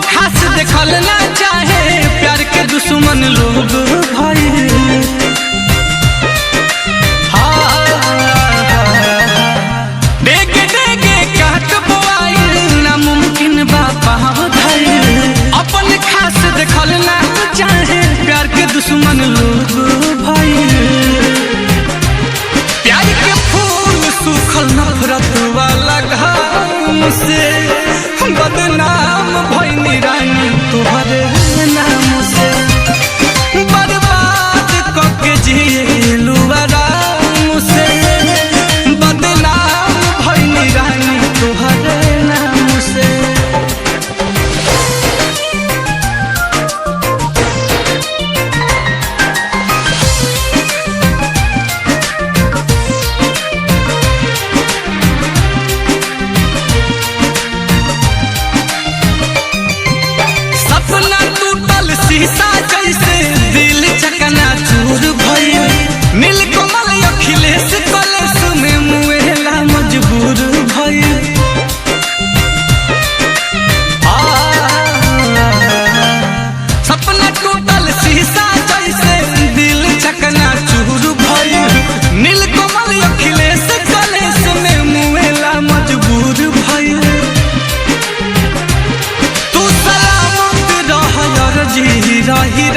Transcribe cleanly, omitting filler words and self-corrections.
खास देखल ना चाहे प्यार के दुश्मन लोग भाई। डेगे डेगे काट बोआइल नामुमकिन बा पाव धइल। अपन खास देखल ना चाहे प्यार के दुश्मन लोग भाई। प्यार के फूल सूखल नफरत वाला घाम से बदनाम भइनी रानी तोहरे नाम से। बर्बाद करके जिएलू आराम से बदनाम भइनी रानी तोहरे नाम से। शीशा जैसे दिल चकना चूर भइल। नीलकमल अखिलेश कलेश में मुएला मजबूर भइल। सपना टूटल शीशा जैसे दिल चकना चूर भइल। नीलकमल अखिलेश कलेश में मुएला मजबूर भइल। तू सलामत रह जी रही